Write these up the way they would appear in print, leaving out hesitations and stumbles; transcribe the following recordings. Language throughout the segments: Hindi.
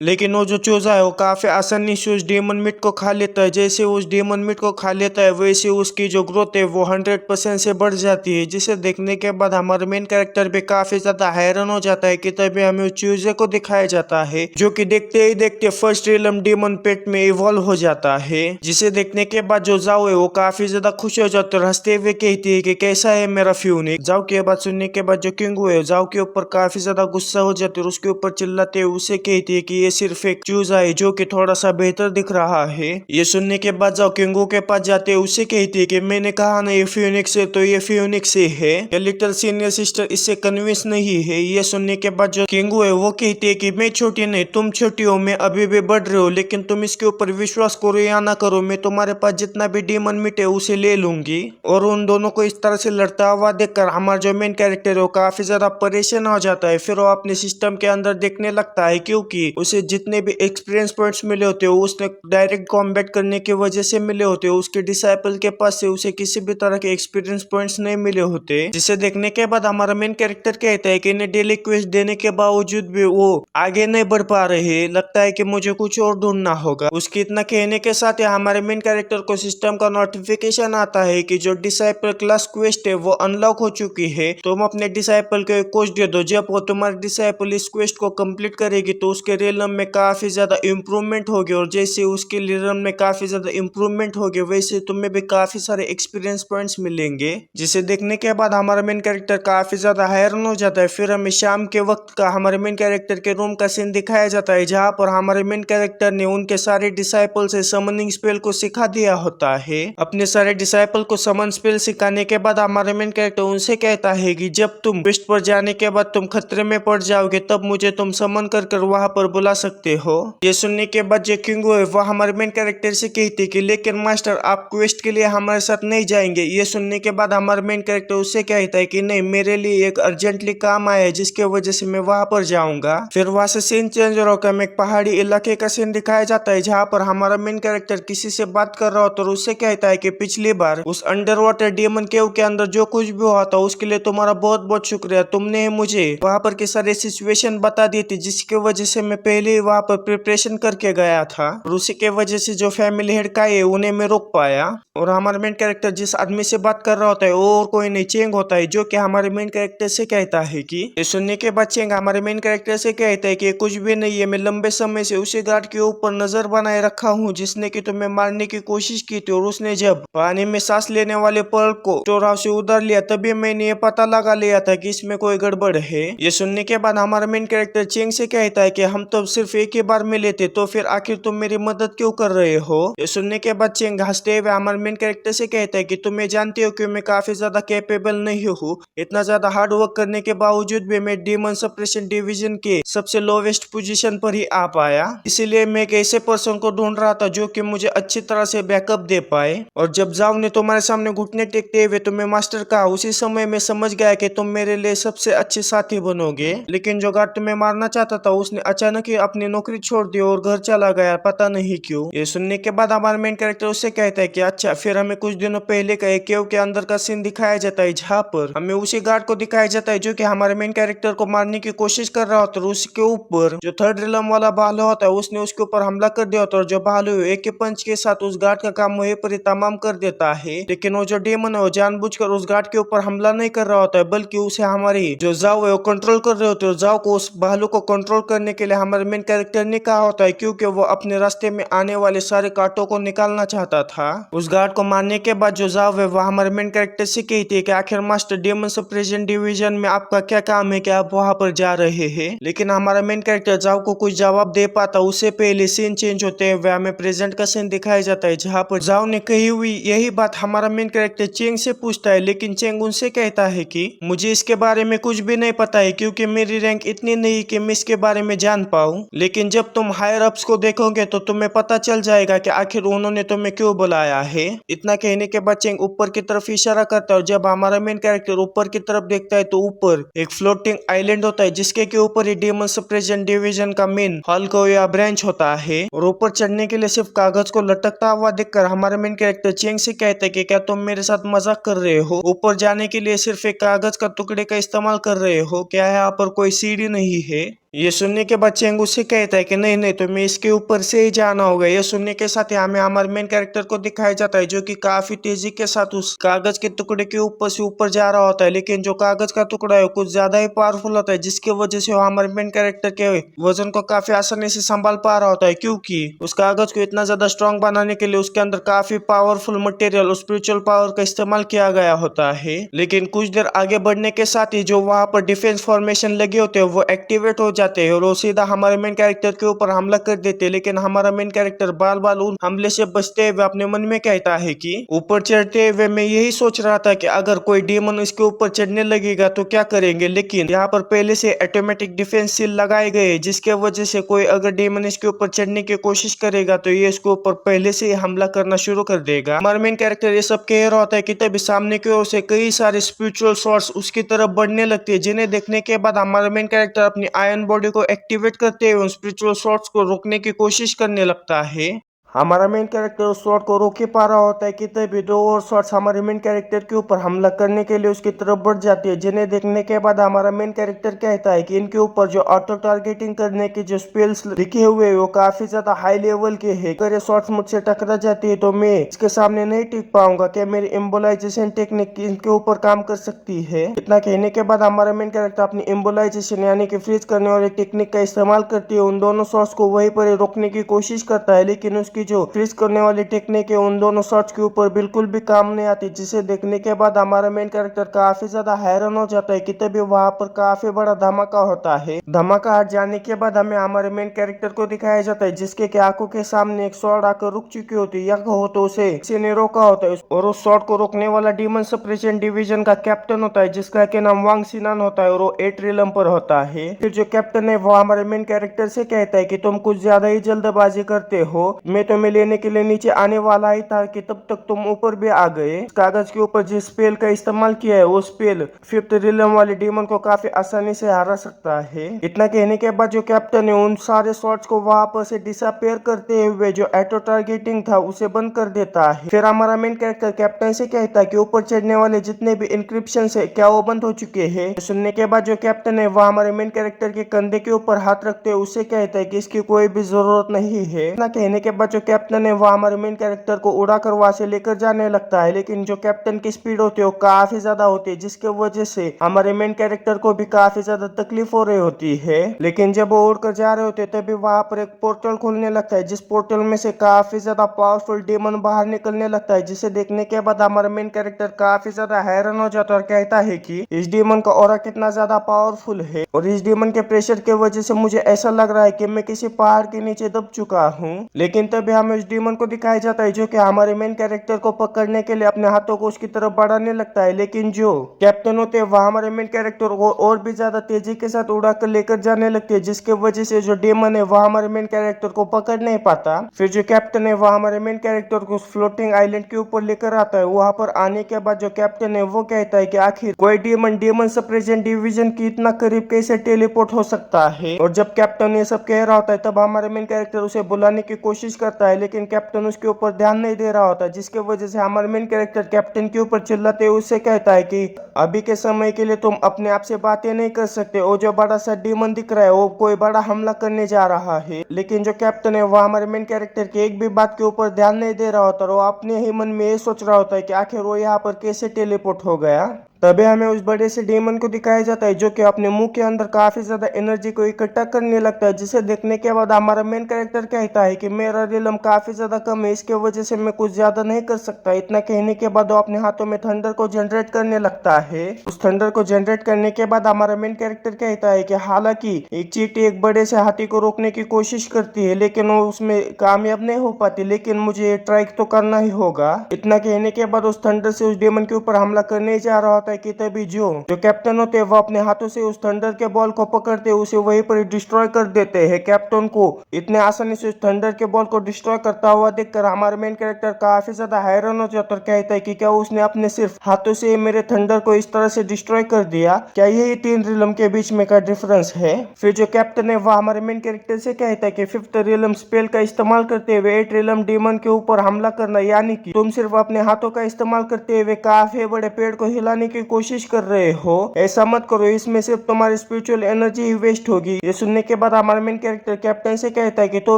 लेकिन वो जो चूजा है वो काफी आसानी से उस डेमन मीट को खा लेता है। जैसे उस डेमन मीट को खा लेता है वैसे उसकी जो ग्रोथ है वो 100% से बढ़ जाती है, जिसे देखने के बाद हमारा मेन कैरेक्टर भी काफी ज्यादा हैरान हो जाता है कि तभी हमें उस चूजे को दिखाया जाता है जो कि देखते ही देखते फर्स्ट रियलम डेमन पेट में इवॉल्व हो जाता है। जिसे देखने के बाद जो जाओ है वो काफी ज्यादा खुश हो जाते और हंसते हुए कहती है कि कैसा है मेरा फ्यूनिक। जाओ की बात सुनने के बाद जो किंगू है जाओ के ऊपर काफी ज्यादा गुस्सा हो जाती है और उसके ऊपर चिल्लाते हुए उसे कहती है कि ये सिर्फ एक चूजा है जो कि थोड़ा सा बेहतर दिख रहा है। ये सुनने के बाद जाओ किंगू के पास जाते हुए उसे कहती है कि मैंने कहा ना ये फ्यूनिक्स है तो ये फ्यूनिक्स ही है। ये लिटिल सीनियर सिस्टर इससे कन्विंस नहीं है। ये सुनने के बाद जो किंगू है वो कहती है कि मैं छोटी नहीं तुम छोटी हो, मैं अभी भी बढ़ रही हो, लेकिन तुम इसके ऊपर विश्वास करो या ना करो मैं तुम्हारे पास जितना भी डीमन मीट है उसे ले लूंगी। और उन दोनों को इस तरह से लड़ता हुआ देखकर हमारा जो मेन कैरेक्टर है वो काफी ज्यादा परेशान हो जाता है। फिर वो अपने सिस्टम के अंदर देखने लगता है क्योंकि उसे जितने भी एक्सपीरियंस पॉइंट्स मिले होते हैं उसने डायरेक्ट कॉम्बैट करने की वजह से मिले होते हैं। उसके डिसाइपल के पास से उसे किसी भी तरह के एक्सपीरियंस पॉइंट्स नहीं मिले होते। जिसे देखने के बाद हमारा मेन कैरेक्टर कहता है कि इन्हें डेली क्वेस्ट देने के बावजूद भी वो आगे नहीं बढ़ पा रहे, लगता है कि मुझे कुछ और ढूंढना होगा। उसके इतना कहने के साथ ही हमारे मेन कैरेक्टर को सिस्टम का नोटिफिकेशन आता है कि जो डिसाइपल क्लास क्वेस्ट है वो अनलॉक हो चुकी है। तुम अपने डिसाइपल को एक क्वेस्ट दे दो, जब वो तुम्हारे डिसाइपल इस क्वेस्ट को कंप्लीट करेगी तो उसके रियलम में काफी ज्यादा इम्प्रूवमेंट होगी और जैसे उसके रियलम में काफी ज्यादा इम्प्रूवमेंट होगी वैसे तुम्हें भी काफी सारे एक्सपीरियंस पॉइंट्स मिलेंगे। जिसे देखने के बाद हमारा मेन कैरेक्टर काफी ज्यादा हैरान हो जाता है। फिर हमें शाम के वक्त का हमारे मेन कैरेक्टर के रूम का सीन दिखाया जाता है जहाँ पर हमारे मेन कैरेक्टर ने उनके सारे डिसाइपल से समनिंग स्पेल को सिखा दिया होता है। अपने सारे डिसाइपल को समन स्पेल सिखाने के बाद हमारे मेन कैरेक्टर उनसे कहता है कि जब तुम क्वेस्ट पर जाने के बाद तुम खतरे में पड़ जाओगे तब मुझे तुम समन कर वहां पर बुला सकते हो। ये सुनने के बाद जो किंगो है वह हमारे मेन कैरेक्टर से कहती है कि लेकिन मास्टर आप क्वेस्ट के लिए हमारे साथ नहीं जाएंगे। ये सुनने के बाद हमारे मेन कैरेक्टर उससे कहता है कि नहीं, मेरे लिए एक अर्जेंटली काम आया है जिसके वजह से मैं वहां पर जाऊंगा। फिर वहां से सीन चेंज होकर एक पहाड़ी इलाके का सीन दिखाया जाता है जहाँ पर हमारा मेन कैरेक्टर किसी से बात कर रहा होता है और उससे कहता है कि पिछली बार उस अंडर वाटर डेमन केव के अंदर जो कुछ भी हुआ था उसके लिए तुम्हारा बहुत बहुत शुक्रिया। तुमने मुझे वहां पर की सारी सिचुएशन बता दी थी जिसकी वजह से मैं पहले ही वहां पर प्रिपरेशन करके गया था और उसी के वजह से जो फैमिली हेड का है उन्हें मैं रोक पाया। और हमारा मेन कैरेक्टर जिस आदमी से बात कर रहा होता है वो और कोई नहीं चेंग होता है जो कि हमारे मेन कैरेक्टर से कहता है कि ये सुनने के बाद चेंग हमारे मेन कैरेक्टर से कहता है कि कुछ भी नहीं है, मैं लंबे समय से उसी गार्ड के ऊपर नजर बनाए रखा हूँ जिसने कि तुम्हें मारने की कोशिश की थी और उसने जब पानी में सांस लेने वाले पर्ल को स्टोर हाउस से उधार लिया तभी मैंने ये पता लगा लिया था कि इसमें कोई गड़बड़ है। ये सुनने के बाद हमारा मेन कैरेक्टर चेंग से कहता है कि हम तो सिर्फ एक ही बार मिले थे तो फिर आखिर तुम मेरी मदद क्यों कर रहे हो। ये सुनने के बाद चेंग हंसते हुए हमारे मेन कैरेक्टर से कहता है कि तुम्हें जानते हो कि मैं काफी ज्यादा कैपेबल नहीं हूँ, इतना ज्यादा हार्ड वर्क करने के बावजूद भी मैं डीमन सप्रेशन डिवीजन के सबसे लोवेस्ट पोजीशन पर ही आ पाया। इसीलिए मैं एक ऐसे पर्सन को ढूंढ रहा था जो कि मुझे अच्छी तरह से बैकअप दे पाए। और जब जाओ ने तुम्हारे सामने घुटने टेकते हुए तुम्हें मास्टर कहा उसी समय मैं समझ गया कि तुम मेरे लिए सबसे अच्छे साथी बनोगे। लेकिन जो गार्ड तुम्हें मारना चाहता था उसने अचानक ही अपनी नौकरी छोड़ दी और घर चला गया, पता नहीं क्यों। ये सुनने के बाद हमारा मेन कैरेक्टर उससे कहता है कि अच्छा। फिर हमें कुछ दिनों पहले का एक केव के अंदर का सीन दिखाया जाता है जहाँ पर हमें उसी गार्ड को दिखाया जाता है जो कि हमारे मेन कैरेक्टर को मारने की कोशिश कर रहा होता है। उसके ऊपर जो थर्ड रिलम वाला भालू होता है उसने उसके ऊपर हमला कर दिया होता है और जो भालू एक के पंच के साथ उस गार्ड का काम वहीं पर ही तमाम कर देता है। लेकिन वो जो डेमन है वो जानबूझकर उस गार्ड के ऊपर हमला नहीं कर रहा होता है बल्कि उसे हमारी जो जाओ है वो कंट्रोल कर रहे होते हैं। जाओ को उस भालू को कंट्रोल करने के लिए हमारे मेन कैरेक्टर ने कहा होता है क्योंकि वो अपने रास्ते में आने वाले सारे कांटों को निकालना चाहता था। उस गार्ड को मारने के बाद जो जाओ है वो हमारे मेन कैरेक्टर से कहती है कि आखिर मास्टर डेमन सप्रेशन डिवीजन में आपका क्या काम है कि आप वहां पर जा रहे हैं। लेकिन हमारा मेन कैरेक्टर जाओ को कुछ जवाब दे पाता उससे पहले सीन चेंज होते हुए हमें प्रेजेंट का सीन दिखाया जाता है जहाँ पर जाओ ने कही हुई यही बात हमारा मेन कैरेक्टर चेंग से पूछता है। लेकिन चेंग उनसे कहता है कि मुझे इसके बारे में कुछ भी नहीं पता है क्योंकि मेरी रैंक इतनी नहीं कि मैं इसके बारे में जान पाऊं। लेकिन जब तुम हायर अप्स को देखोगे तो तुम्हें पता चल जाएगा कि आखिर उन्होंने तुम्हें क्यों बुलाया है। इतना कहने के बाद चेंग ऊपर की तरफ इशारा करता है और जब हमारा मेन कैरेक्टर ऊपर की तरफ देखता है तो ऊपर एक फ्लोटिंग आइलैंड होता है जिसके के ऊपर ही डेमन सप्रेशन डिवीजन का मेन हॉल को या ब्रांच होता है। और ऊपर चढ़ने के लिए सिर्फ कागज को लटकता हुआ देखकर हमारा मेन कैरेक्टर चेंग से कहता है कि क्या तुम मेरे साथ मजाक कर रहे हो, ऊपर जाने के लिए सिर्फ एक कागज का टुकड़े का इस्तेमाल कर रहे हो, क्या यहाँ पर कोई सीढ़ी नहीं है। ये सुनने के बाद चेंग उससे कहता है कि नहीं नहीं, तुम्हें इसके ऊपर से ही जाना होगा। ये सुनने के साथ ही हमें हमारे मेन कैरेक्टर को दिखाया जाता है जो कि काफी तेजी के साथ उस कागज के टुकड़े के ऊपर से ऊपर जा रहा होता है, लेकिन जो कागज का टुकड़ा है वो कुछ ज्यादा ही पावरफुल होता है, जिसकी वजह से वो हमारे मेन कैरेक्टर के वजन को काफी आसानी से संभाल पा रहा होता है, क्योंकि उस कागज को इतना ज्यादा स्ट्रॉन्ग बनाने के लिए उसके अंदर काफी पावरफुल मटेरियल, स्पिरिचुअल पावर का इस्तेमाल किया गया होता है। लेकिन कुछ देर आगे बढ़ने के साथ ही जो वहां पर डिफेंस फॉर्मेशन लगे होते हैं वो एक्टिवेट हो जाते हैं और वो सीधा हमारे मेन कैरेक्टर के ऊपर हमला कर देते हैं। लेकिन हमारा मेन कैरेक्टर बाल बाल उन हमले से बचते हुए अपने मन में कहता है कि ऊपर चढ़ते हुए मैं यही सोच रहा था कि अगर कोई डीमन इसके ऊपर चढ़ने लगेगा तो क्या करेंगे, लेकिन यहाँ पर पहले से ऑटोमेटिक डिफेंस सील लगाए गए, जिसके वजह से कोई अगर डीमन इसके ऊपर चढ़ने की कोशिश करेगा तो ये इसके ऊपर पहले से ही हमला करना शुरू कर देगा। हमारा मेन कैरेक्टर ये सब कह रहा होता है कि तभी सामने की ओर से कई सारे स्पिरिचुअल सोर्स उसकी तरफ बढ़ने लगते हैं, जिन्हें देखने के बाद हमारा मेन कैरेक्टर अपनी आयरन बॉडी को एक्टिवेट करते हुए उन स्पिरिचुअल सोर्स को रोकने की कोशिश करने लगता है। हमारा मेन कैरेक्टर उस शॉट को रोक ही पा रहा होता है कि तभी दो और शॉट्स हमारे मेन कैरेक्टर के ऊपर हमला करने के लिए उसकी तरफ बढ़ जाती है, जिन्हें देखने के बाद हमारा मेन कैरेक्टर कहता है कि इनके ऊपर जो ऑटो टारगेटिंग करने की जो स्पेल्स लिखे हुए हैं वो काफी ज्यादा हाई लेवल के हैं। अगर ये शॉट्स मुझसे टकरा जाती है तो मैं इसके सामने नहीं टिक पाऊंगा। क्या मेरी एम्बोलाइजेशन टेक्निक इनके ऊपर काम कर सकती है? इतना कहने के बाद हमारा मेन कैरेक्टर अपनी एम्बोलाइजेशन यानी कि फ्रीज करने वाली टेक्निक का इस्तेमाल करती है, उन दोनों शॉट्स को वहीं पर रोकने की कोशिश करता है, लेकिन उसकी जो फ्रीज करने वाली टेक्निक है उन दोनों शॉट्स के ऊपर बिल्कुल भी काम नहीं आती, जिसे देखने के बाद हमारा मेन कैरेक्टर काफी ज्यादा हैरान हो जाता है कि तभी वहां पर काफी बड़ा धमाका होता है। धमाका हट जाने के बाद हमें हमारे मेन कैरेक्टर को दिखाया जाता है जिसके की आंखों के सामने एक शॉट आकर रुक चुकी होती है, या कहो तो उसे किसी ने रोका होता है, और उस शॉट को रोकने वाला डीमन सप्रेशन डिवीजन का कैप्टन होता है जिसका के नाम वांग सिनान होता है और वो एट्रिलम पर होता है। फिर जो कैप्टन है वो हमारे मेन कैरेक्टर से कहता है कि तुम कुछ ज्यादा ही जल्दबाजी करते हो, मैं तुम्हें लेने के लिए नीचे आने वाला ही था कि तब तक तुम ऊपर भी आ गए। कागज के ऊपर जिस स्पेल का इस्तेमाल किया है वो स्पेल फिफ्थ रिलम वाले डीमन को काफी आसानी से हरा सकता है। इतना कहने के बाद जो कैप्टन है उन सारे शॉट्स को वहां पर से डिसअपेयर करते हुए जो ऑटो टारगेटिंग था उसे बंद कर देता है। फिर हमारा मेन कैरेक्टर कैप्टन से कहता है कि ऊपर चढ़ने वाले जितने भी इंक्रिप्शन है क्या वो बंद हो चुके हैं। सुनने के बाद जो कैप्टन है वह हमारे मेन कैरेक्टर के कंधे के ऊपर हाथ रखते हुए उससे कहता है कि इसकी कोई भी जरूरत नहीं है। इतना कहने के बाद जो कैप्टन है वह हमारे मेन कैरेक्टर को उड़ा कर वहां से लेकर जाने लगता है, लेकिन जो कैप्टन की स्पीड होती है वो काफी ज्यादा होती है, जिसके वजह से हमारे मेन कैरेक्टर को भी काफी ज्यादा तकलीफ हो रही होती है। लेकिन जब वो उड़कर जा रहे होते तभी वहां पर एक पोर्टल खुलने लगता है, जिस पोर्टल में से काफी ज्यादा पावरफुल डीमन बाहर निकलने लगता है, जिसे देखने के बाद हमारा मेन कैरेक्टर काफी ज्यादा हैरान हो जाता है और कहता है कि इस डीमन का ऑरा कितना ज्यादा पावरफुल है, और इस डीमन के प्रेशर के वजह से मुझे ऐसा लग रहा है कि मैं किसी पहाड़ के नीचे दब चुका हूँ। लेकिन तभी हमें उस डीमन को दिखाया जाता है जो कि हमारे मेन कैरेक्टर को पकड़ने के लिए अपने हाथों को उसकी तरफ बढ़ाने लगता है, लेकिन जो कैप्टन होते हैं वह हमारे मेन कैरेक्टर को और भी ज्यादा तेजी के साथ उड़ा कर लेकर जाने लगते हैं, जिसके वजह से जो डीमन है वह हमारे मेन कैरेक्टर को पकड़ नहीं पाता। फिर जो कैप्टन है वह हमारे मेन कैरेक्टर को फ्लोटिंग आइलैंड के ऊपर लेकर आता है। वहां पर आने के बाद जो कैप्टन है वो कहता है कि आखिर कोई डीमन डीमन सप्रेशन डिवीजन की इतना करीब कैसे टेलीपोर्ट हो सकता है। और जब कैप्टन ये सब कह रहा होता है तब हमारे मेन कैरेक्टर उसे बुलाने की कोशिश करता है, लेकिन कैप्टन उसके ऊपर ध्यान नहीं दे रहा होता, जिसके वजह से हमारे मेन कैरेक्टर कैप्टन के ऊपर चिल्लाते हुए उससे कहता है कि अभी के समय के लिए तुम अपने आप से बातें नहीं कर सकते, वो जो बड़ा सा डीमन दिख रहा है वो कोई बड़ा हमला करने जा रहा है। लेकिन जो कैप्टन है वो हमारे मेन कैरेक्टर की एक भी बात के ऊपर ध्यान नहीं दे रहा होता और वो अपने ही मन में ये सोच रहा होता है कि आखिर वो यहाँ पर कैसे टेलीपोर्ट हो गया। तभी हमें उस बड़े से डीमन को दिखाया जाता है जो कि अपने मुंह के अंदर काफी ज्यादा एनर्जी को इकट्ठा करने लगता है, जिसे देखने के बाद हमारा मेन कैरेक्टर कहता है कि मेरा रिलम काफी ज्यादा कम है, इसके वजह से मैं कुछ ज्यादा नहीं कर सकता। इतना कहने के बाद वो अपने हाथों में थंडर को जनरेट करने लगता है। उस थंडर को जनरेट करने के बाद हमारा मेन कैरेक्टर कहता है कि हालांकि एक चींटी एक बड़े से हाथी को रोकने की कोशिश करती है लेकिन वो उसमें कामयाब नहीं हो पाती, लेकिन मुझे ट्राई तो करना ही होगा। इतना कहने के बाद उस थंडर से उस डीमन के ऊपर हमला करने जा रहा होता है कि तभी जो कैप्टन होते हैं वो अपने हाथों से उस थंडर के बॉल को पकड़ते उसे वहीं पर डिस्ट्रॉय कर देते हैं। कैप्टन को इतने आसानी से उस थंडर के बॉल को डिस्ट्रॉय करता हुआ देखकर हमारे मेन कैरेक्टर काफी ज्यादा हैरान हो जाता है और कहता है कि क्या उसने अपने सिर्फ हाथों से मेरे थंडर को इस तरह से डिस्ट्रॉय कर दिया? क्या यही तीन रिलम के बीच में का डिफरेंस है? फिर जो कैप्टन है वह हमारे मेन कैरेक्टर से कहता है कि फिफ्थ रिलम स्पेल का इस्तेमाल करते हुए एट रिलम डीमन के ऊपर हमला करना, यानी कि तुम सिर्फ अपने हाथों का इस्तेमाल करते हुए काफी बड़े पेड़ को हिलाने की की कोशिश कर रहे हो, ऐसा मत करो, इसमें सिर्फ तुम्हारी स्पिरिचुअल एनर्जी ही वेस्ट होगी। ये सुनने के बाद हमारा मेन कैरेक्टर कैप्टन से कहता है कि तो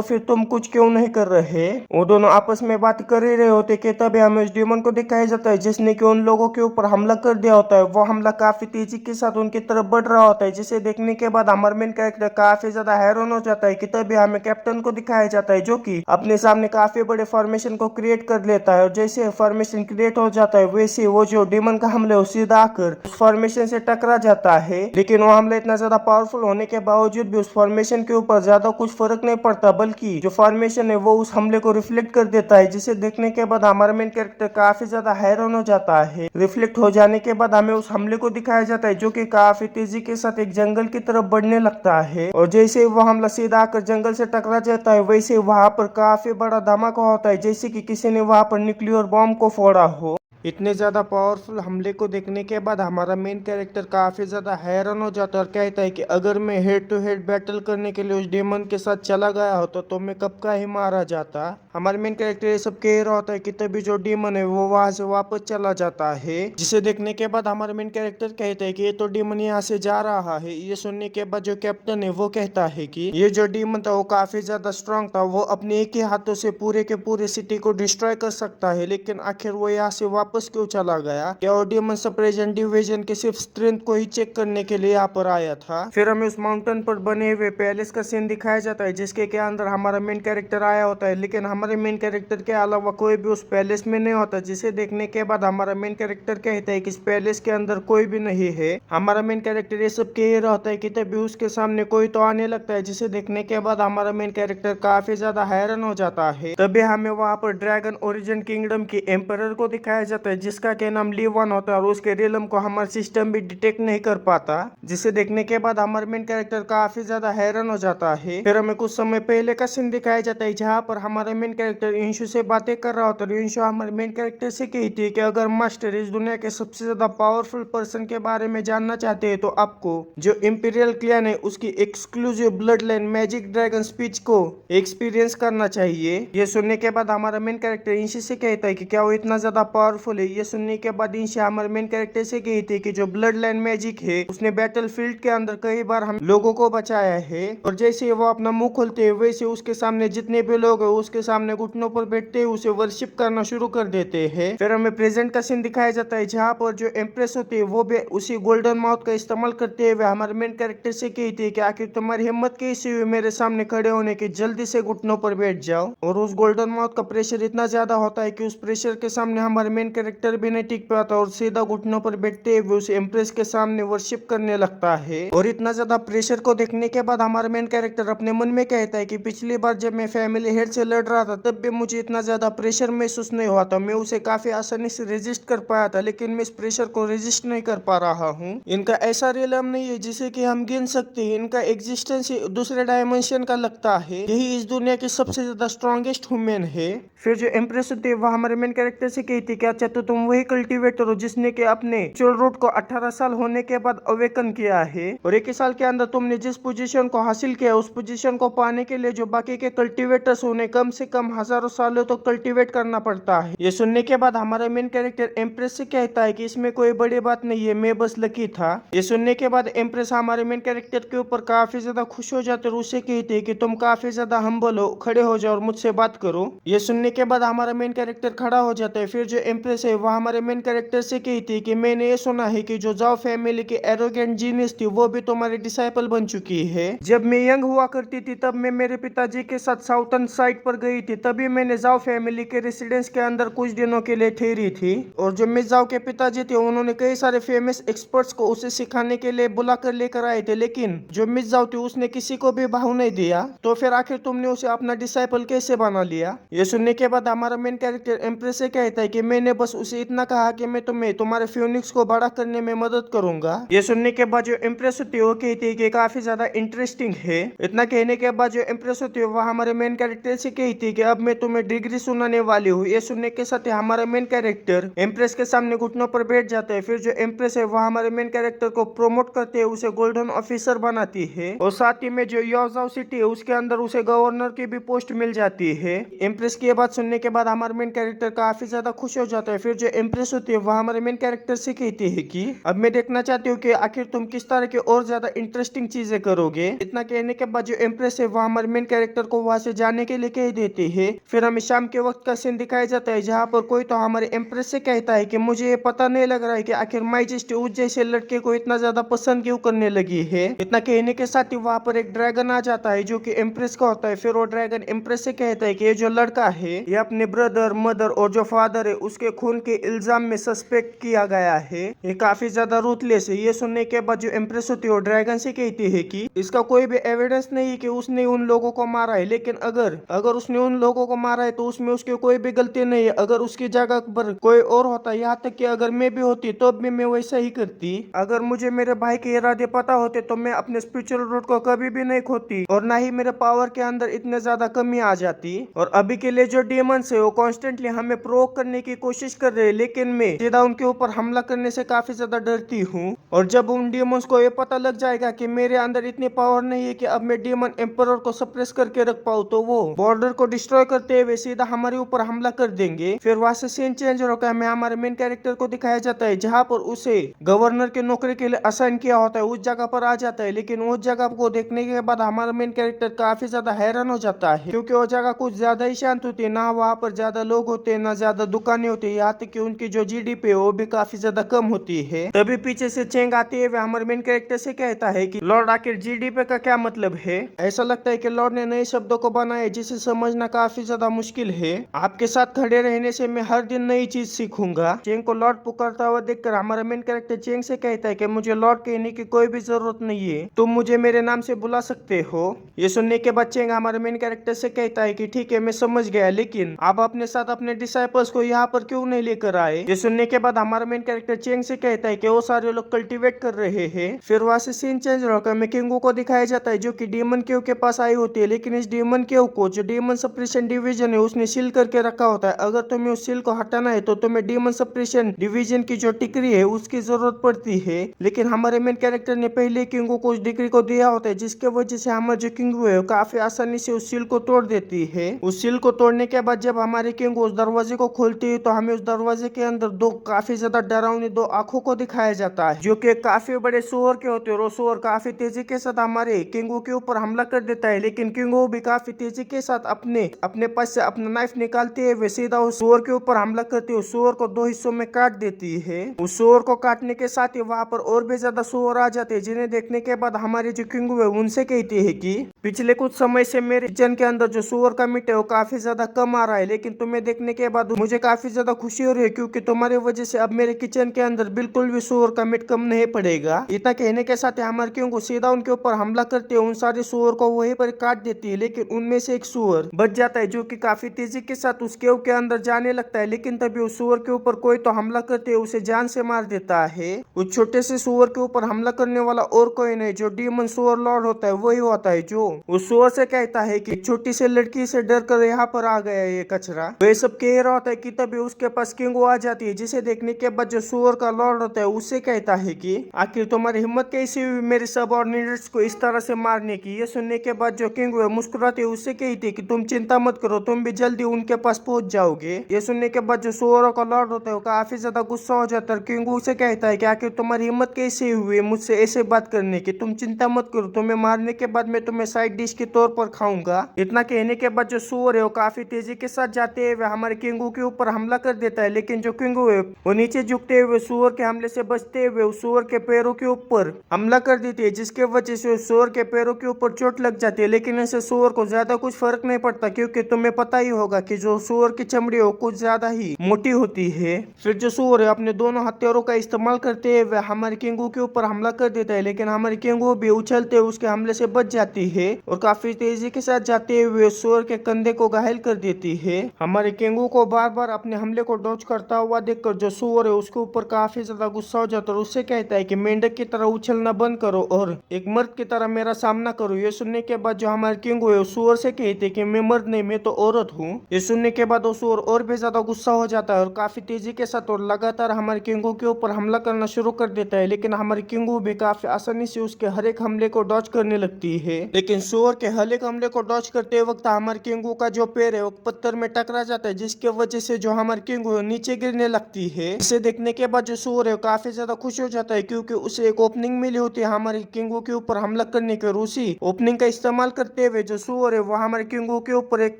फिर तुम कुछ क्यों नहीं कर रहे। वो दोनों आपस में बात कर ही रहे होते कि तभी हमें उस डीमन को दिखाया जाता है जिसने कि उन लोगों के ऊपर हमला कर दिया होता है। वो हमला काफी तेजी के साथ उनकी तरफ बढ़ रहा होता है, जिसे देखने के बाद हमारा मेन कैरेक्टर काफी ज्यादा हैरान हो जाता है कि तभी हमें कैप्टन को दिखाया जाता है जो कि अपने सामने काफी बड़े फॉर्मेशन को क्रिएट कर लेता है। और जैसे फॉर्मेशन क्रिएट हो जाता है वैसे वो जो डीमन का हमला है वो सीधा आकर उस फॉर्मेशन से टकरा जाता है, लेकिन वो हमला इतना ज्यादा पावरफुल होने के बावजूद भी उस फॉर्मेशन के ऊपर ज्यादा कुछ फर्क नहीं पड़ता, बल्कि जो फॉर्मेशन है वो उस हमले को रिफ्लेक्ट कर देता है, जिसे देखने के बाद हमारा मेन कैरेक्टर काफी ज्यादा हैरान हो जाता है। रिफ्लेक्ट हो जाने के बाद हमें उस हमले को दिखाया जाता है जो कि काफी तेजी के साथ एक जंगल की तरफ बढ़ने लगता है। और जैसे वो हमला सीधा आकर जंगल से टकरा जाता है वैसे वहां पर काफी बड़ा धमाका होता है, जैसे कि किसी ने वहां पर न्यूक्लियर बॉम्ब को फोड़ा हो। इतने ज्यादा पावरफुल हमले को देखने के बाद हमारा मेन कैरेक्टर काफी ज्यादा हैरान हो जाता है और कहता है कि अगर मैं हेड टू हेड बैटल करने के लिए उस डेमन के साथ चला गया होता तो मैं कब का ही मारा जाता। हमारे मेन कैरेक्टर ये सब कह रहा होता है कि तभी जो डेमन है वो वहां से वापस चला जाता है, जिसे देखने के बाद हमारे मेन कैरेक्टर कहते हैं कि ये तो डेमन यहाँ से जा रहा है। ये सुनने के बाद जो कैप्टन है वो कहता है कि ये जो डेमन था वो काफी ज्यादा स्ट्रांग था, वो अपने एक ही हाथों से पूरे के पूरे सिटी को डिस्ट्रॉय कर सकता है, लेकिन आखिर वो यहाँ से वापस क्यों चला गया। क्या वो डेमन सेपरेशन डिवीजन के सिर्फ स्ट्रेंथ को ही चेक करने के लिए यहाँ पर आया था। फिर हमें उस माउंटेन पर बने हुए पैलेस का सीन दिखाया जाता है जिसके के अंदर हमारा मेन कैरेक्टर आया होता है, लेकिन हमारे मेन कैरेक्टर के अलावा कोई भी उस पैलेस में नहीं होता, जिसे देखने के बाद हमारा मेन कैरेक्टर कहता है कि इस पैलेस के अंदर कोई भी नहीं है। हमारा मेन कैरेक्टर ये सब कह रहा होता है कि तभी उसके सामने कोई तो आने लगता है, जिसे देखने के बाद हमारा मेन कैरेक्टर काफी ज्यादा हैरान हो जाता है। तभी हमें वहाँ पर ड्रैगन ओरिजिन किंगडम की एम्परर को दिखाया जाता है जिसका के नाम लीवन होता है और उसके रिलम को हमारा सिस्टम भी डिटेक्ट नहीं कर पाता, जिसे देखने के बाद हमारा मेन कैरेक्टर काफी ज्यादा हैरान हो जाता है। फिर हमें कुछ समय पहले का सीन दिखाया जाता है जहाँ पर हमारा मेन कैरेक्टर इंशु से बातें कर रहा होता है। इंशु हमारे मेन कैरेक्टर से कहती है कि अगर मास्टर इस दुनिया के सबसे ज्यादा पावरफुल पर्सन के बारे में जानना चाहते हैं तो आपको जो इंपीरियल क्लैन है उसकी exclusive blood line magic dragon speech को एक्सपीरियंस करना चाहिए। ये सुनने के बाद हमारा मेन कैरेक्टर इंशु से कहता है कि क्या वो इतना ज्यादा पावरफुल है। ये सुनने के बाद इंशु हमारे मेन कैरेक्टर से कहती है कि जो ब्लड लाइन मैजिक है उसने बैटल फील्ड के अंदर कई बार हम लोगों को बचाया है। और जैसे वो अपना मुंह खोलते हैं वैसे उसके सामने जितने भी लोग है उसके सामने घुटनों पर बैठते हुए उसे वर्शिप करना शुरू कर देते हैं। फिर हमें प्रेजेंट का सीन दिखाया जाता है जहाँ पर जो एम्प्रेस होती है वो भी उसी गोल्डन माउथ का इस्तेमाल करते हुए हमारे मेन कैरेक्टर से कहती है कि आखिर तुम्हारी हिम्मत कैसी हुई मेरे सामने खड़े होने की, जल्दी से घुटनों पर बैठ जाओ। और उस गोल्डन माउथ का प्रेशर इतना ज्यादा होता है कि उस प्रेशर के सामने हमारे मेन कैरेक्टर भी नहीं टिक पाता और सीधा घुटनों पर बैठते हुए उस एम्प्रेस के सामने वर्शिप करने लगता है। और इतना ज्यादा प्रेशर को देखने के बाद हमारा मेन कैरेक्टर अपने मन में कहता है कि पिछली बार जब मैं फैमिली हेड से लड़ रहा था तब भी मुझे इतना ज्यादा प्रेशर महसूस नहीं हुआ था, मैं उसे काफी आसानी से रेजिस्ट कर पाया था, लेकिन मैं इस प्रेशर को रेजिस्ट नहीं कर पा रहा हूँ। इनका ऐसा रियलम नहीं है जिसे कि हम गिन सकते हैं, इनका एग्जिस्टेंस दूसरे डायमेंशन का लगता है, यही इस दुनिया की सबसे ज्यादा स्ट्रॉन्गेस्ट ह्यूमन है। फिर जो एम्प्रेस होती है वो हमारे मेन कैरेक्टर से कहती है अच्छा तो तुम वही कल्टीवेटर हो जिसने के अपने चोल रूट को 18 साल होने के बाद अवेकन किया है और 1 साल के अंदर तुमने जिस पोजीशन को हासिल किया उस पोजीशन को पाने के लिए जो बाकी के कल्टीवेटर्स उन्हें कम से कम हजारों सालों तो कल्टीवेट करना पड़ता है। ये सुनने के बाद हमारा मेन कैरेक्टर एम्प्रेस से कहता है कि इसमें कोई बड़ी बात नहीं है, मैं बस लकी था। ये सुनने के बाद एम्प्रेस हमारे मेन कैरेक्टर के ऊपर काफी ज्यादा खुश हो जाते और उसे कहते हैं कि तुम काफी ज्यादा हम्बल हो, खड़े हो जाओ और मुझसे बात करो। ये सुनने के बाद हमारा मेन कैरेक्टर खड़ा हो जाता है। फिर जो एम्प्रेस है वो हमारे मेन कैरेक्टर से कहती है कि मैंने ये सुना है कि जो जाओ फैमिली की एरोगेंट जीनियस थी वो भी तुम्हारी डिसाइपल बन चुकी है। जब मैं यंग हुआ करती थी तब मैं मेरे पिताजी के साथ साउथर्न साइड पर गई थी, तभी मैंने जाओ फैमिली के रेसिडेंस के अंदर कुछ दिनों के लिए ठहरी थी। और जो मिस जाओ के पिताजी थे उन्होंने कई सारे फेमस एक्सपर्ट्स को उसे सिखाने के लिए बुला कर लेकर आए थे, लेकिन जो मिस जाओ थी उसने किसी को भी भाव नहीं दिया, तो फिर आखिर तुमने उसे अपना डिसाइपल कैसे बना लिया। ये सुनने के बाद हमारा मेन कैरेक्टर एम्प्रेस से कहता है कि मैंने बस उसे इतना कहा कि मैं तुम्हें तुम्हारे फ्यूनिक्स को बड़ा करने में मदद करूंगा। ये सुनने के बाद जो एम्प्रेस होती है वो कहती है कि काफी ज्यादा इंटरेस्टिंग है। इतना कहने के बाद जो एम्प्रेस होती है वो हमारे मेन कैरेक्टर से कहती है कि अब मैं तुम्हें डिग्री सुनाने वाली हूँ। ये सुनने के साथ हमारा मेन कैरेक्टर एम्प्रेस के सामने घुटनों पर बैठ जाता है। फिर जो एम्प्रेस है वो हमारे मेन कैरेक्टर को प्रमोट करते हुए उसे गोल्डन ऑफिसर बनाती है और साथ ही में जो योजाओ सिटी है उसके अंदर उसे गवर्नर की भी पोस्ट मिल जाती है। एम्प्रेस की बात सुनने के बाद हमारा मेन कैरेक्टर काफी ज्यादा खुश हो जाता है है। फिर जो एम्प्रेस होती है वो हमारे मेन कैरेक्टर से कहती है कि अब मैं देखना चाहती हूँ कि आखिर तुम किस तरह की और ज्यादा इंटरेस्टिंग चीजें करोगे। इतना कहने के बाद जो एम्प्रेस है वो हमारे मेन कैरेक्टर को वहां से जाने के लिए कह देती है। फिर हमें शाम के वक्त का सीन दिखाया जाता है जहाँ पर कोई तो हमारे एम्प्रेस से कहता है कि मुझे ये पता नहीं लग रहा है कि आखिर माइजेस्टी उस जैसे लड़के को इतना ज्यादा पसंद क्यों करने लगी है। इतना कहने के साथ ही वहां पर एक ड्रैगन आ जाता है जो कि एम्प्रेस का होता है। फिर वो ड्रैगन एम्प्रेस से कहता है कि ये जो लड़का है ये अपने ब्रदर मदर और जो फादर है उसके खून के इल्जाम में सस्पेक्ट किया गया है। ये काफी ज्यादा रूथलेस है। ये सुनने के बाद जो एम्प्रेस होती है वो ड्रैगन से कहती है कि इसका कोई भी एविडेंस नहीं है कि उसने उन लोगों को मारा है, लेकिन अगर अगर उसने उन लोगों को मारा है तो उसमें उसकी कोई भी गलती नहीं है। अगर उसकी जगह पर कोई और होता, यहाँ तक कि अगर मैं भी होती तो भी मैं वैसा ही करती। अगर मुझे मेरे भाई के इरादे पता होते तो मैं अपने स्पिरिचुअल रूट को कभी भी नहीं खोती और ना ही मेरे पावर के अंदर इतने ज्यादा कमी आ जाती। और अभी के लिए जो डेमंस है वो कॉन्स्टेंटली हमें प्रोवोक करने की कोशिश कर रहे हैं, लेकिन मैं सीधा उनके ऊपर हमला करने से काफी ज्यादा डरती हूँ। और जब उन डेमंस को ये पता लग जाएगा कि मेरे अंदर इतनी पावर नहीं है कि अब मैं डेमन एम्परर को सप्रेस करके रख पाऊँ, तो वो बॉर्डर को डिस्ट्रॉय करते हुए सीधा हमारे ऊपर हमला कर देंगे। फिर वहां से सीन चेंज होकर हमें हमारे मेन कैरेक्टर को दिखाया जाता है जहाँ पर उसे गवर्नर के नौकरी के लिए असाइन किया होता है, उस जगह पर आ जाता है। लेकिन उस जगह को देखने के बाद हमारा मेन कैरेक्टर काफी ज्यादा हैरान हो जाता है, क्योंकि वो जगह कुछ ज्यादा ही शांत होती है। ना वहाँ पर ज्यादा लोग होते हैं, ना ज्यादा दुकानें होती है, यहाँ तक कि उनकी जो जीडीपी है वो भी काफी ज्यादा कम होती है। तभी पीछे से चेंग आती है, वह हमारे मेन कैरेक्टर से कहता है कि लॉर्ड आखिर जीडीपी का क्या मतलब है। ऐसा लगता है कि लॉर्ड ने नए शब्दों को बनाया जिसे समझना काफी ज्यादा मुश्किल है। आपके साथ खड़े रहने से मैं हर दिन नई चीज सीखूंगा। चेंग को लॉर्ड पुकारता हुआ देखकर हमारा मेन कैरेक्टर चेंग से कहता है कि मुझे लॉर्ड कहने की कोई भी जरूरत नहीं है, तुम मुझे मेरे नाम से बुला सकते हो। ये सुनने के बाद चेंग हमारे मेन कैरेक्टर से कहता है कि ठीक है मैं समझ गया, लेकिन आप अपने साथ अपने डिसाइपल्स को यहाँ पर क्यों नहीं लेकर आए। ये सुनने के बाद हमारा मेन कैरेक्टर चेंग से कहता है कि वो सारे लोग कल्टीवेट कर रहे हैं। फिर वहां से सीन चेंज होकर हमें किंगो को दिखाया जाता है जो कि डीमन केव के पास आई होती है। लेकिन इस डीमन केव को जो डीमन सप्रेशन डिवीजन है उसने सील करके रखा होता है। अगर तुम्हें उस सील को हटाना है तो तुम्हें डीमन सप्रेशन डिवीजन की जो डिग्री है उसकी जरूरत पड़ती है। लेकिन हमारे मेन कैरेक्टर ने पहले किंगो को उस डिग्री को दिया होता है, जिसके वजह से हमारे जो किंगो है काफी आसानी से उस सील को तोड़ देती है। उस सील को तोड़ने के बाद जब हमारे किंगो उस दरवाजे को खोलती है तो हमें उस दरवाजे के अंदर दो काफी ज्यादा डरावनी दो आंखों को दिखाया जाता है जो कि काफी बड़े सुअर के होते हैं। और सुअर काफी तेजी के साथ हमारे किंगो के ऊपर हमला कर देता है, लेकिन किंगो भी काफी तेजी के साथ अपने पास से अपना नाइफ निकालते हुए सीधा उस सुअर के ऊपर हमला करती है। उस सुअर को दो हिस्सों में काट देती है। उस सुअर को काटने के साथ ही वहां पर और भी ज्यादा सुअर आ जाते हैं, जिन्हें देखने के बाद हमारे जो किंगो है उनसे कहती है कि पिछले कुछ समय से मेरे किचन के अंदर जो सुअर का मीट है वो काफी ज्यादा कम आ रहा है, लेकिन तुम्हें देखने के बाद मुझे काफी ज्यादा खुशी हो रही है, क्योंकि तुम्हारी वजह से अब मेरे किचन के अंदर बिल्कुल भी सुअर का मीट कम नहीं पड़ेगा। इतना कहने के साथ हमारे किंगो सीधा उनके ऊपर हमला करते हुए उन सारे सुअर को वहीं पर काट देती है। लेकिन उनमें से एक सुअर बच जाता है जो कि काफी तेजी के साथ उस केव के अंदर जाने लगता है। लेकिन तभी उस सुअर के ऊपर कोई तो हमला करते हुए उसे जान से मार देता है। उस छोटे से सुअर के ऊपर हमला करने वाला और कोई नहीं, जो डीमन सुअर लॉर्ड होता है वही होता है, जो उस सुअर से कहता है कि छोटी सी लड़की से डर कर यहाँ पर आ गया ये कचरा। वे सब कह रहा होता है कि तभी उसके पास किंगो आ जाती है, जिसे देखने के बाद जो सुअर का लॉर्ड होता है उससे कहता है कि आखिर तुम्हारी हिम्मत कैसी हुई मेरे सबऑर्डिनेट्स को इस तरह से मारने की। ये सुनने के बाद जो किंगो है मुस्कुराते उससे कहती है कि तुम चिंता मत करो, तुम भी जल्दी उनके पास पहुंच जाओगे। ये सुनने के बाद जो सुअरों का लॉर्ड होता है वो काफी ज्यादा गुस्सा हो जाता है। किंगो से कहता है कि आखिर तुम्हारी हिम्मत कैसे हुई मुझसे ऐसे बात करने की, तुम चिंता मत करो, तुम्हें मारने के बाद मैं तुम्हें साइड डिश के तौर पर खाऊंगा। इतना कहने के बाद जो सुअर है वो काफी तेजी के साथ जाते हुए हमारे किंगो के ऊपर हमला कर देता है। लेकिन जो किंगो है वो नीचे झुकते हुए सुअर के हमले से बचते हुए उस सुअर के पैरों के ऊपर हमला कर देती है, जिसके वजह से सुअर के पैरों के ऊपर चोट लग जाती है। लेकिन ऐसे सुअर को ज्यादा कुछ फर्क नहीं पड़ता, क्योंकि तुम्हें पता ही होगा कि जो सुअर की चमड़ी है वो कुछ ज्यादा ही मोटी होती है। फिर जो सुअर है अपने दोनों हथियारों का इस्तेमाल करते हुए हमारे किंगो के ऊपर हमला कर देता है, लेकिन हमारी किंगो भी उछलते हुए उसके हमले से बच जाती है और काफी तेजी के साथ जाते हुए सुअर के कंधे को घायल कर देती है। हमारे किंगो को बार बार अपने हमले को डॉज करता हुआ देखकर जो सुअर है उसके ऊपर काफी ज्यादा गुस्सा हो जाता है और उससे कहता है कि मेंढक की तरह उछलना बंद करो और एक मर्द की तरह मेरा सामना करो। ये सुनने के बाद जो हमारे किंगो है सुअर से कहते कि मैं मर्द नहीं, मैं तो औरत हूँ। ये सुनने के बाद वो सुअर और भी ज्यादा गुस्सा हो जाता है और काफी तेजी के साथ और लगातार हमारे किंगो के ऊपर हमला करना शुरू कर देता है। लेकिन हमारी किंगो भी काफी आसानी से उसके हर एक हमले को डॉज करने लगती है। लेकिन सुअर के हर एक हमले को डॉज करते वक्त हमारे किंगो का जो पैर है वो पत्थर में टकरा जाता है, जिसके वजह से जो हमारे किंगो किंगू नीचे गिरने लगती है। इसे देखने के बाद जो सूअर है काफी ज्यादा खुश हो जाता है, क्योंकि उसे एक ओपनिंग मिली होती है हमारे किंगू के ऊपर हमला करने के। रूसी ओपनिंग का इस्तेमाल करते हुए जो सूअर है वो हमारे किंगू के ऊपर एक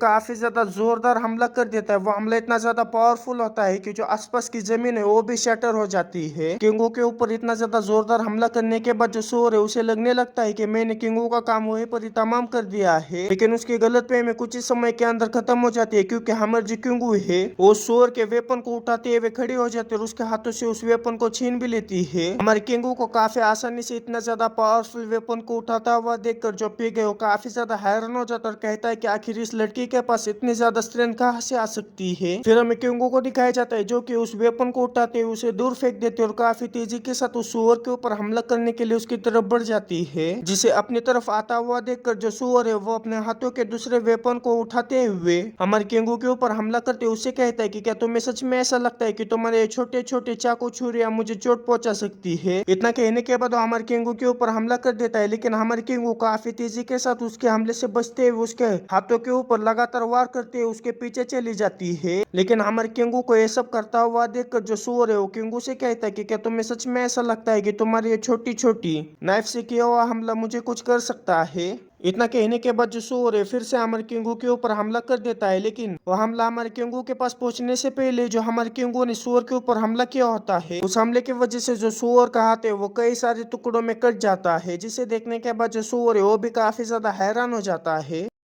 काफी ज्यादा जोरदार हमला कर देता है। वो हमला इतना ज्यादा पावरफुल होता है कि जो आसपास की जमीन है वो भी शटर हो जाती है। किंगू के ऊपर इतना ज्यादा जोरदार हमला करने के बाद जो सूअर है उसे लगने लगता है कि मैंने किंगू का काम वहीं पर ही तमाम कर दिया है, लेकिन उसकी गलतफहमी कुछ ही समय के अंदर खत्म हो जाती है, क्योंकि हमारे जो किंगू है वो सूअर के वेपन को उठाते हुए खड़ी हो जाती है और उसके हाथों से उस वेपन को छीन भी लेती है। हमारे किंगू को काफी आसानी से इतना ज्यादा पावरफुल वेपन को उठाता हुआ देखकर जो पिग है वो काफी ज्यादा हैरान हो जाता है और कहता है कि आखिर इस लड़की के पास इतनी ज्यादा स्ट्रेंथ कहाँ से आ सकती है। फिर हमें किंगू को दिखाया जाता है जो कि उस वेपन को उठाते हुए उसे दूर फेंक देते और काफी तेजी के साथ उस सुअर के ऊपर हमला करने के लिए उसकी तरफ बढ़ जाती है, जिसे अपनी तरफ आता हुआ देखकर जो सुअर है वो अपने हाथों के दूसरे वेपन को उठाते हुए हमारे किंगू के ऊपर हमला करते उससे कहता है कि क्या तुम्हें सच में ऐसा लगता है कि तुम्हारे छोटे छोटे चाकू छुरियां मुझे चोट पहुंचा सकती है। इतना कहने के बाद वो हमारे किंगू के ऊपर हमला कर देता है, लेकिन हमारे किंगू काफी तेजी के साथ उसके हमले से बचते हुए उसके हाथों के ऊपर लगातार वार करते हुए उसके पीछे चली जाती है। लेकिन हमारे किंगू को ये सब करता हुआ देखकर जो सुअर है वो किंगू से कहता है कि क्या तुम्हें सच में ऐसा लगता है कि तुम्हारी ये छोटी छोटी नाइफ से किया हुआ हमला मुझे कुछ कर सकता है। इतना कहने के बाद जो सूअर है फिर से हमारे किंगू के ऊपर हमला कर देता है, लेकिन वो हमला हमारे किंगू के पास पहुंचने से पहले जो हमारे किंगू ने सूअर के ऊपर हमला किया होता है उस हमले की वजह से जो सूअर का हाथ है वो कई सारे टुकड़ों में कट जाता है, जिसे देखने के बाद जो सूअर है वो भी काफी ज्यादा हैरान हो जाता है।